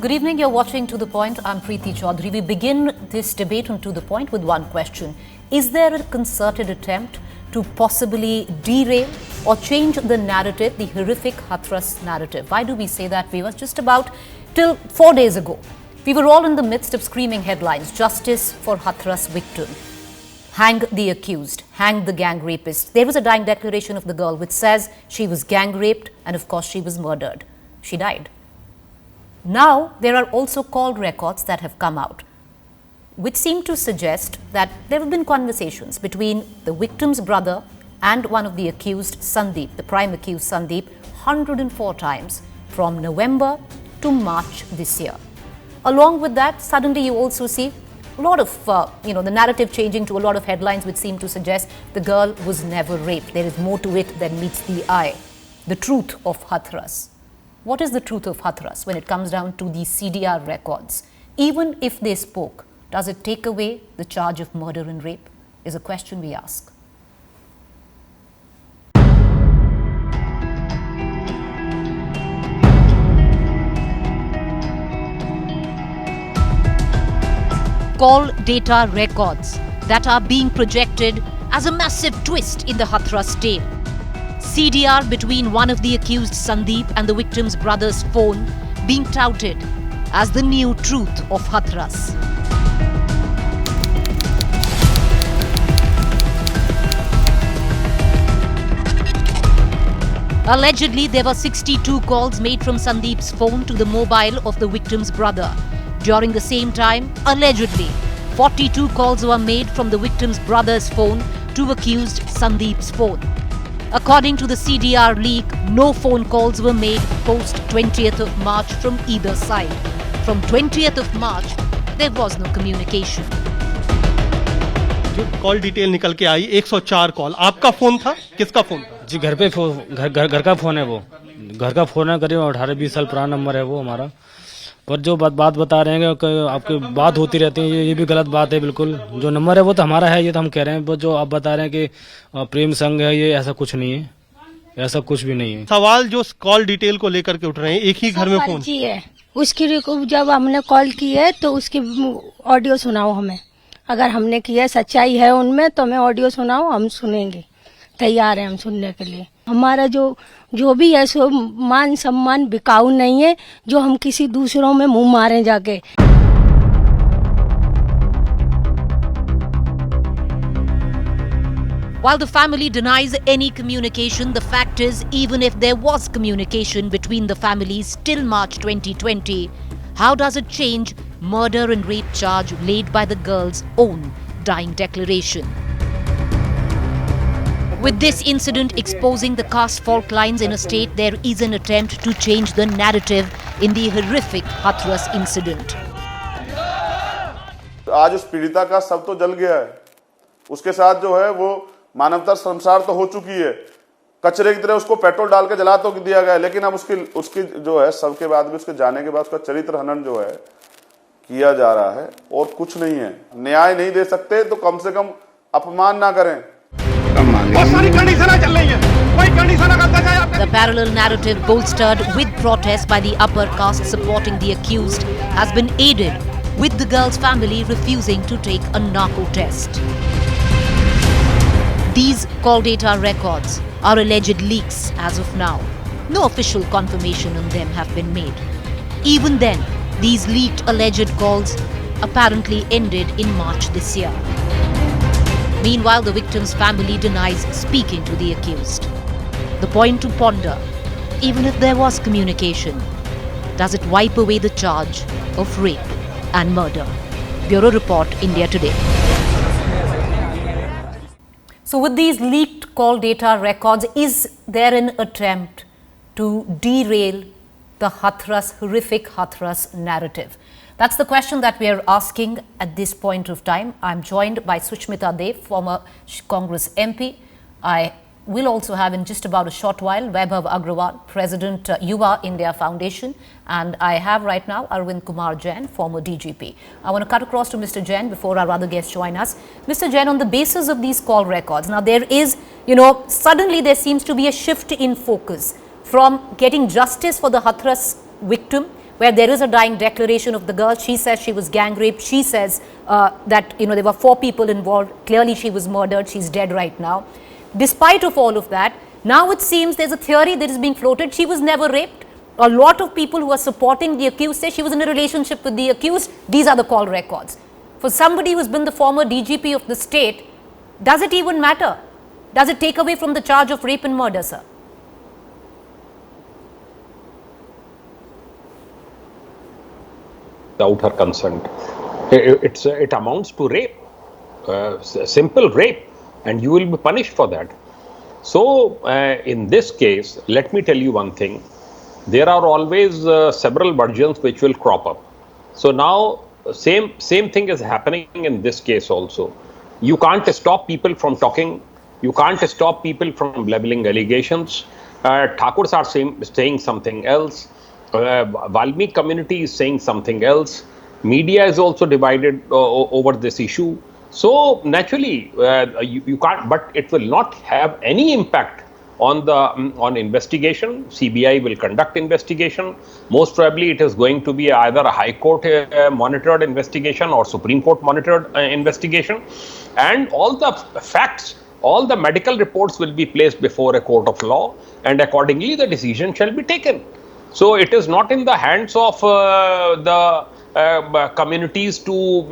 Good evening, you're watching To The Point. I'm Preeti Chaudhary. We begin this debate on To The Point with one question. Is there a concerted attempt to possibly derail or change the narrative, the horrific Hathras narrative? Why do we say that, viewers? Just about till 4 days ago, we were all in the midst of screaming headlines, justice for Hathras victim. Hang the accused, hang the gang rapist. There was a dying declaration of the girl which says she was gang raped and of course she was murdered. She died. Now, there are also call records that have come out, which seem to suggest that there have been conversations between the victim's brother and one of the accused, Sandeep, the prime accused Sandeep, 104 times from November to March this year. Along with that, suddenly you also see a lot of, the narrative changing to a lot of headlines which seem to suggest the girl was never raped. There is more to it than meets the eye. The truth of Hathras. What is the truth of Hathras when it comes down to the CDR records? Even if they spoke, does it take away the charge of murder and rape? Is a question we ask. Call data records that are being projected as a massive twist in the Hathras tale. CDR between one of the accused Sandeep and the victim's brother's phone being touted as the new truth of Hathras. Allegedly, there were 62 calls made from Sandeep's phone to the mobile of the victim's brother. During the same time, allegedly, 42 calls were made from the victim's brother's phone to accused Sandeep's phone. According to the CDR leak, no phone calls were made post 20th of March from either side. From 20th of March, there was no communication. जो call detail निकल के आई 104 call, आपका phone था? किसका phone था? जी घर का phone है वो। घर का फोन है, करीब 18-20 साल पुराना नंबर है वो हमारा। पर जो बात बता रहे हैं कि आपकी बात होती रहती है, ये भी गलत बात है बिल्कुल। जो नंबर है वो तो हमारा है, ये तो हम कह रहे हैं। पर जो आप बता रहे हैं कि प्रेम संग है, ये ऐसा कुछ नहीं है, ऐसा कुछ भी नहीं है। सवाल जो कॉल डिटेल को लेकर के उठ रहे हैं, एक ही घर में फोन है उसकी, जब हमने कॉल की है तो उसकी ऑडियो सुनाओ हमें। अगर हमने की है, सच्चाई है उनमें, तो हमें ऑडियो सुनाओ, हम सुनेंगे, तैयार है हम सुनने के लिए। हमारा जो भी है सो मान सम्मान बिकाऊ नहीं है जो हम किसी दूसरों में मुंह मारें जाके। While the family denies any communication, the fact is, even if there was communication between the families till March 2020, how does it change murder and rape charge laid by the girl's own dying declaration? With this incident exposing the caste fault lines in a state, there is an attempt to change the narrative in the horrific Hathras incident. आज उस पीड़िता का सब तो जल गया है, उसके साथ जो है वो मानवता संसार तो हो चुकी है, कचरे की तरह उसको पेट्रोल डाल के जला तो दिया गया, लेकिन अब उसकी जो है सबके बाद भी, उसके जाने के बाद उसका चरित्र हनन जो है किया जा रहा है और कुछ नहीं है। न्याय नहीं दे सकते तो कम से कम अपमान ना करें। The parallel narrative, bolstered with protest by the upper caste supporting the accused, has been aided with the girl's family refusing to take a narco test. These call data records are alleged leaks as of now. No official confirmation on them have been made. Even then, these leaked alleged calls apparently ended in March this year. Meanwhile, the victim's family denies speaking to the accused. The point to ponder, even if there was communication, does it wipe away the charge of rape and murder? Bureau Report, India Today. So with these leaked call data records, is there an attempt to derail the Hathras, horrific Hathras narrative? That's the question that we are asking at this point of time. I'm joined by Sushmita Dev, former Congress MP. I will also have in just about a short while Vaibhav Agrawal, President Yuva India Foundation, and I have right now Arvind Kumar Jain, former DGP. I want to cut across to Mr. Jain before our other guests join us. Mr. Jain, on the basis of these call records, now there is, suddenly there seems to be a shift in focus from getting justice for the Hathras victim where there is a dying declaration of the girl. She says she was gang raped. She says that, there were 4 people involved. Clearly she was murdered. She's dead right now. Despite of all of that, now it seems there's a theory that is being floated. She was never raped. A lot of people who are supporting the accused say she was in a relationship with the accused. These are the call records. For somebody who's been the former DGP of the state, does it even matter? Does it take away from the charge of rape and murder, sir? Without her consent, it amounts to rape, simple rape, and you will be punished for that. So in this case, let me tell you one thing. There are always several versions which will crop up. So now same thing is happening in this case also. You can't stop people from talking. You can't stop people from leveling allegations. Thakurs are saying something else. Valmiki community is saying something else. Media is also divided over this issue. So naturally, you can't, but it will not have any impact on investigation. CBI will conduct investigation. Most probably, it is going to be either a High Court monitored investigation or Supreme Court monitored investigation, and all the facts, all the medical reports will be placed before a court of law, and accordingly, the decision shall be taken. So it is not in the hands of the communities to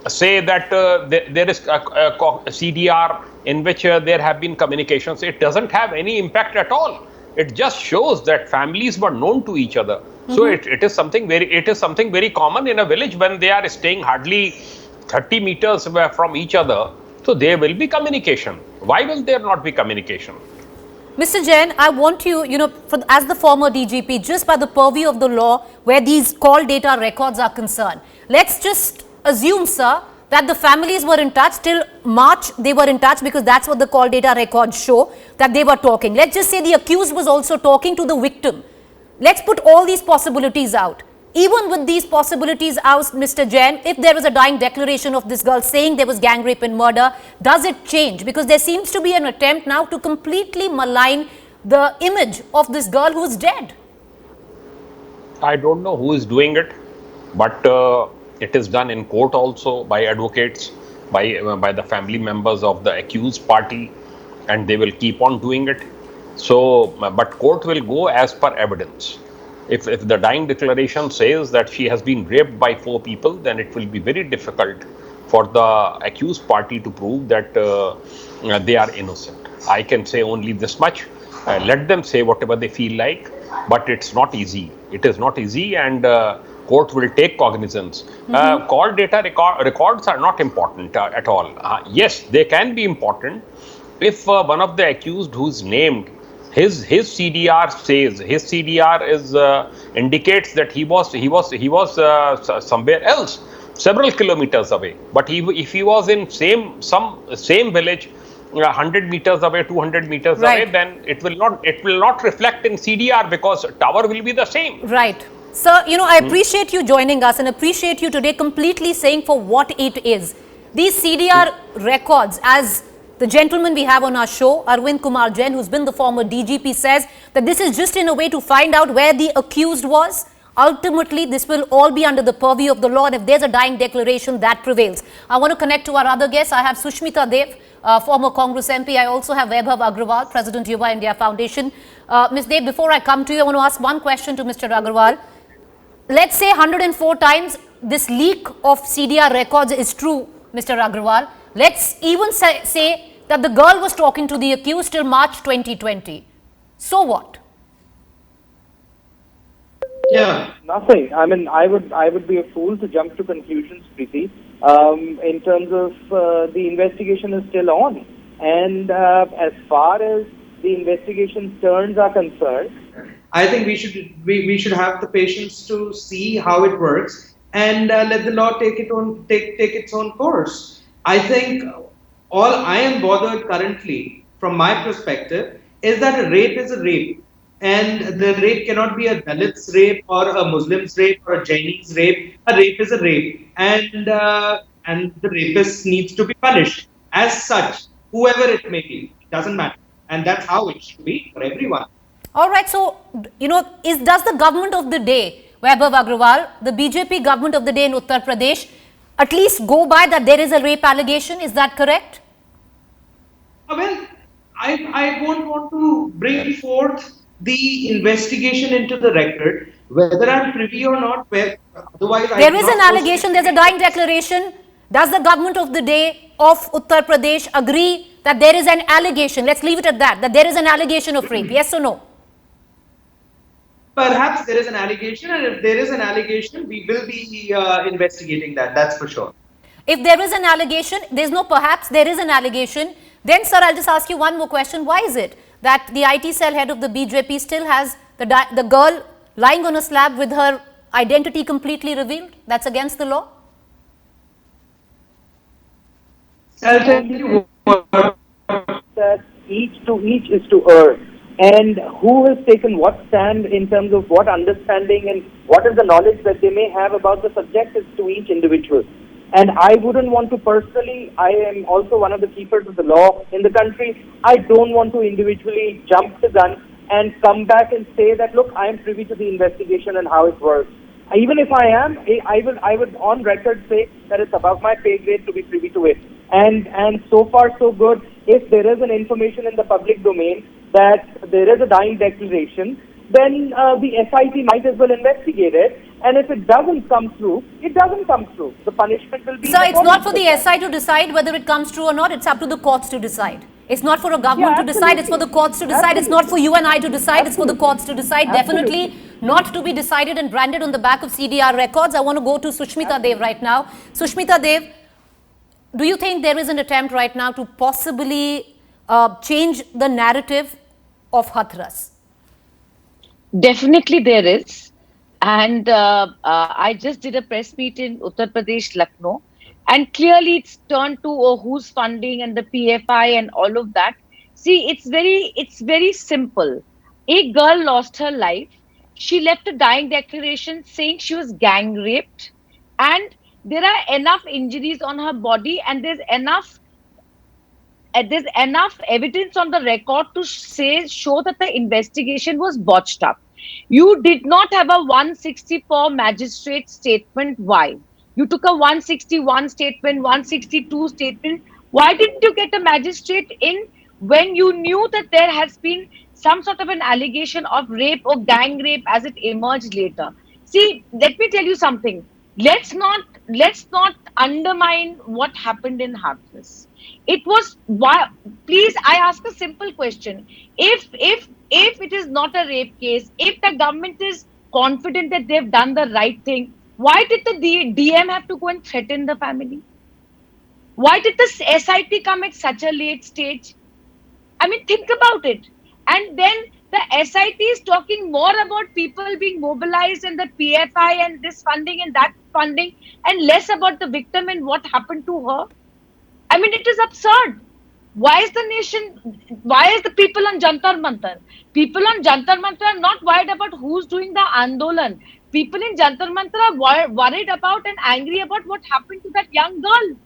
say that there is a CDR in which there have been communications. It doesn't have any impact at all. It just shows that families were known to each other. So it is something very common in a village when they are staying hardly 30 meters from each other. So there will be communication. Why will there not be communication? Mr. Jain, I want you, as the former DGP, just by the purview of the law where these call data records are concerned, let's just assume, sir, that the families were in touch till March. They were in touch because that's what the call data records show, that they were talking. Let's just say the accused was also talking to the victim. Let's put all these possibilities out. Even with these possibilities out, Mr. Jain, if there was a dying declaration of this girl saying there was gang rape and murder, does it change? Because there seems to be an attempt now to completely malign the image of this girl who is dead. I don't know who is doing it, but it is done in court also by advocates, by the family members of the accused party, and they will keep on doing it. So, but court will go as per evidence. If the dying declaration says that she has been raped by 4 people, then it will be very difficult for the accused party to prove that they are innocent. I can say only this much. Let them say whatever they feel like, but it's not easy. It is not easy, and court will take cognizance. Call data records are not important at all. Yes, they can be important if one of the accused who's named, his CDR says, his CDR is indicates that he was somewhere else, several kilometers away. But if he was in same village, 100 meters away, 200 meters away, then it will not reflect in CDR because tower will be the same. Right. Sir, I appreciate you joining us and appreciate you today completely saying for what it is. These CDR records, as the gentleman we have on our show, Arvind Kumar Jain, who's been the former DGP, says that this is just in a way to find out where the accused was. Ultimately, this will all be under the purview of the law, and if there's a dying declaration, that prevails. I want to connect to our other guests. I have Sushmita Dev, former Congress MP. I also have Vaibhav Agrawal, President Yuva India Foundation. Ms. Dev, before I come to you, I want to ask one question to Mr. Agrawal. Let's say 104 times this leak of CDR records is true, Mr. Agrawal. Let's even say that the girl was talking to the accused till March 2020. So what? Yeah, nothing. I mean, I would be a fool to jump to conclusions, Preeti. In terms of the investigation is still on, and as far as the investigation turns are concerned, I think we should have the patience to see how it works and let the law take its own course. I think all I am bothered currently, from my perspective, is that a rape is a rape. And the rape cannot be a Dalit's rape or a Muslim's rape or a Jainese rape. A rape is a rape. And the rapist needs to be punished. As such, whoever it may be, it doesn't matter. And that's how it should be for everyone. All right. So, does the government of the day, Vaibhav Agrawal, the BJP government of the day in Uttar Pradesh at least go by that there is a rape allegation. Is that correct? Well, I won't want to bring forth the investigation into the record, whether I'm privy or not. Otherwise, There is an allegation, there's a dying declaration. Does the government of the day of Uttar Pradesh agree that there is an allegation? Let's leave it at that there is an allegation of rape. Yes or no? Perhaps there is an allegation, and if there is an allegation, we will be investigating that. That's for sure. If there is an allegation, there's no perhaps, there is an allegation. Then, sir, I'll just ask you one more question. Why is it that the IT cell head of the BJP still has the girl lying on a slab with her identity completely revealed? That's against the law? I'll tell you what. That each is to err. And who has taken what stand in terms of what understanding and what is the knowledge that they may have about the subject is to each individual. And I wouldn't want to personally, I am also one of the keepers of the law in the country. I don't want to individually jump the gun and come back and say that, look, I am privy to the investigation and how it works. Even if I am, I would on record say that it's above my pay grade to be privy to it. And so far so good. If there is an information in the public domain that there is a dying declaration, then the SIT might as well investigate it. And if it doesn't come through, it doesn't come through. The punishment will be... So it's not for the SI to decide whether it comes true or not. It's up to the courts to decide. It's not for a government to decide. It's for the courts to decide. It's not for you and I to decide. It's for the courts to decide. Definitely not to be decided and branded on the back of CDR records. I want to go to Sushmita Dev right now. Sushmita Dev, do you think there is an attempt right now to possibly change the narrative of Hathras? Definitely there is. And I just did a press meet in Uttar Pradesh, Lucknow. And clearly it's turned to who's funding and the PFI and all of that. See, it's very simple. A girl lost her life. She left a dying declaration saying she was gang raped. And there are enough injuries on her body and there's enough evidence on the record to show that the investigation was botched up. You did not have a 164 magistrate statement. Why? You took a 161 statement, 162 statement. Why didn't you get a magistrate in when you knew that there has been some sort of an allegation of rape or gang rape as it emerged later? See, let me tell you something. Let's not undermine what happened in Hathras. It was why. Please, I ask a simple question: if it is not a rape case, if the government is confident that they've done the right thing, why did the DM have to go and threaten the family? Why did the SIT come at such a late stage? I mean, think about it. And then the SIT is talking more about people being mobilized and the PFI and this funding and that funding and less about the victim and what happened to her. I mean, it is absurd. Why is the people on Jantar Mantar? People on Jantar Mantar are not worried about who's doing the Andolan. People in Jantar Mantar are worried about and angry about what happened to that young girl.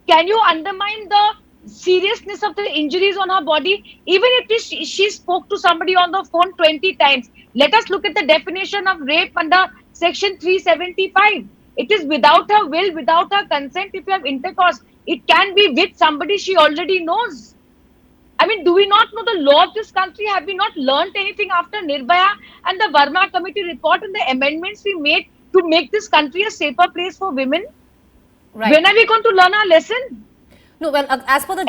Can you undermine the seriousness of the injuries on her body? Even if she spoke to somebody on the phone 20 times. Let us look at the definition of rape under section 375. It is without her will, without her consent. If you have intercourse, it can be with somebody she already knows. I mean, do we not know the law of this country? Have we not learnt anything after Nirbhaya and the Verma committee report and the amendments we made to make this country a safer place for women? Right. When are we going to learn our lesson? No, well, as per the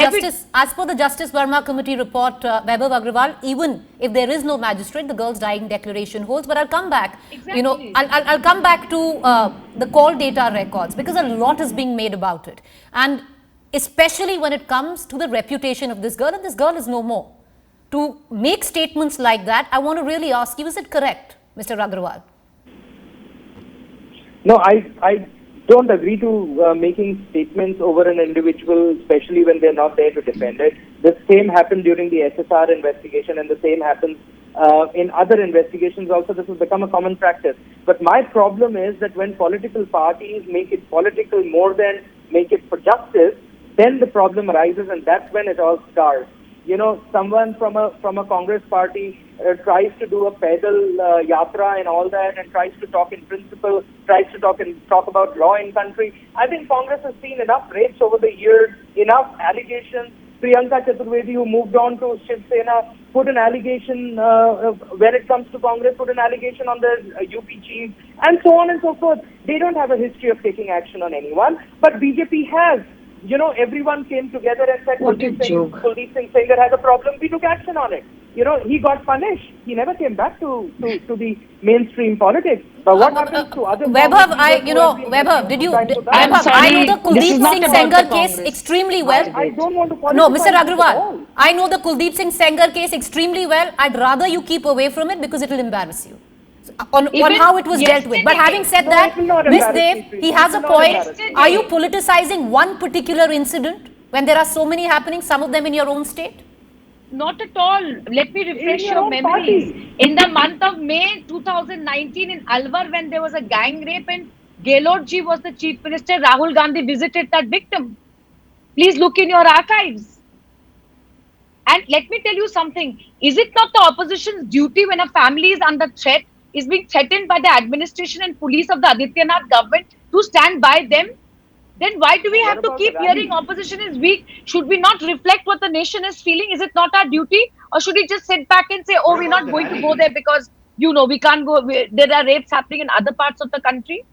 Justice Verma committee report, Vaibhav Agrawal, even if there is no magistrate, the girl's dying declaration holds. But I'll come back. Exactly. You know, I'll come back to the call data records because a lot is being made about it, and especially when it comes to the reputation of this girl, and this girl is no more. To make statements like that, I want to really ask you: is it correct, Mr. Agrawal? No, I don't agree to making statements over an individual, especially when they're not there to defend it. The same happened during the SSR investigation, and the same happens in other investigations also. This has become a common practice. But my problem is that when political parties make it political more than make it for justice, then the problem arises, and that's when it all starts. someone from a Congress party tries to do a pedal yatra and all that, and tries to talk in principle, tries to talk about law in country. I think Congress has seen enough rapes over the years, enough allegations. Priyanka Chaturvedi, who moved on to Shiv Sena, put an allegation when it comes to Congress, put an allegation on the UP chief, and so on and so forth. They don't have a history of taking action on anyone, but BJP has. Everyone came together and said, Kuldeep Singh Sengar has a problem. We took action on it. He got punished. He never came back to the mainstream politics. But what happens to other... Vaibhav, I know the Kuldeep Singh Sengar case extremely well. I don't want to politicize. No, Mr. Agrawal, I know the Kuldeep Singh Sengar case extremely well. I'd rather you keep away from it because it will embarrass you. On how it was dealt with. But having said that, Ms. Dev, he has a point. Are you politicizing one particular incident when there are so many happening, some of them in your own state? Not at all. Let me refresh your memories. In the month of May 2019 in Alwar, when there was a gang rape and Gehlot ji was the chief minister, Rahul Gandhi visited that victim. Please look in your archives. And let me tell you something. Is it not the opposition's duty when a family is under threat, is being threatened by the administration and police of the Adityanath government, to stand by them? Then why do we have to keep hearing opposition is weak? Should we not reflect what the nation is feeling? Is it not our duty? Or should we just sit back and say, oh, we're not going to go there because, we can't go, there are rapes happening in other parts of the country?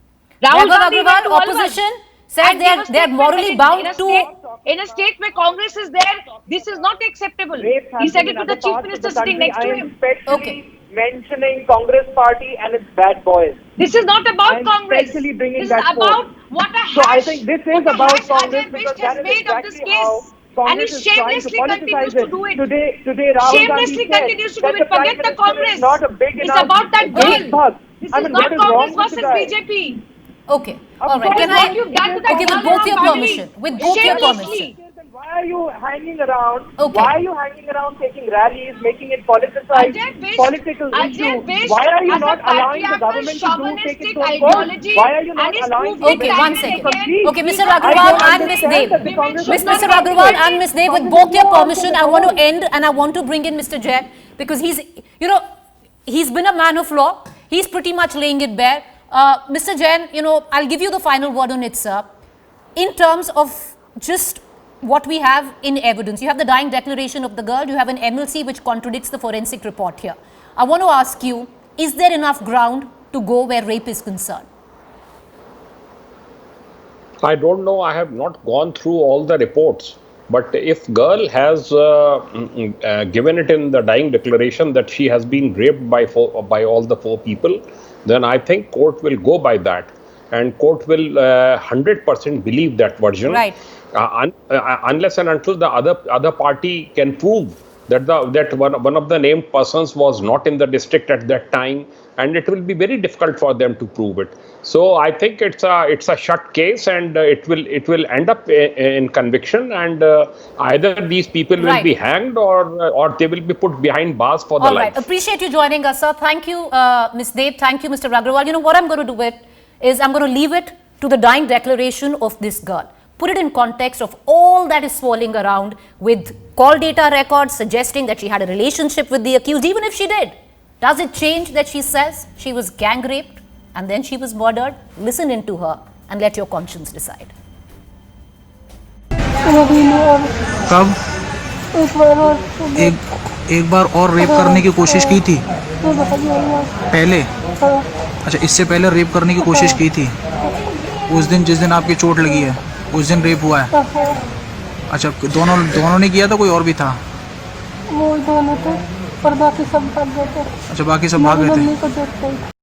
Rahul Gandhi, opposition said they're morally bound in a state where Congress is there, this is not acceptable. He said it to the chief minister sitting next to him. Okay. Mentioning Congress party and its bad boys. This is not about Congress. This is about what a hash. So I think this is about Congress because that is exactly how Congress is trying to politicize it. Today Rahul Gandhi continues to do it. Forget the Congress. It's about that girl. This is not Congress versus BJP. Okay. All right. Can I? Okay, with both your permission. With both your permission. Why are you hanging around? Okay. Why are you hanging around taking rallies, making it politicized, political issue? Why are you not allowing the government to take its own course? Why are you not allowing... Okay, one second. Okay, Mr. Agrawal and Ms. Dev. Mr. Agrawal and Ms. Dev, with both your permission, I want to end and I want to bring in Mr. Jain because he's been a man of law. He's pretty much laying it bare. Mr. Jain, I'll give you the final word on it, sir. In terms of just what we have in evidence, you have the dying declaration of the girl, you have an MLC which contradicts the forensic report here. I want to ask you, is there enough ground to go where rape is concerned? I don't know. I have not gone through all the reports. But if girl has given it in the dying declaration that she has been raped by all the 4 people, then I think court will go by that. And court will 100% believe that version. Right. Unless and until the other party can prove that one of the named persons was not in the district at that time, and it will be very difficult for them to prove it. So I think it's a shut case, and it will end up in conviction, and either these people will be hanged or they will be put behind bars for the life. All right. Appreciate you joining us, sir. Thank you, Ms. Dev. Thank you, Mr. Agrawal. What I'm going to do is I'm going to leave it to the dying declaration of this girl. Put it in context of all that is swirling around with call data records suggesting that she had a relationship with the accused. Even if she did, does it change that she says she was gang raped and then she was murdered? Listen into her and let your conscience decide. कब एक बार और rape करने की कोशिश की थी पहले? अच्छा, इससे पहले रेप करने की कोशिश की थी उस दिन जिस दिन आपकी चोट लगी है, उस दिन रेप हुआ है? अच्छा, दोनों ने किया था, कोई और भी था? वो दोनों थे और बाकी सब भाग गए थे। अच्छा, बाकी सब भाग गए थे।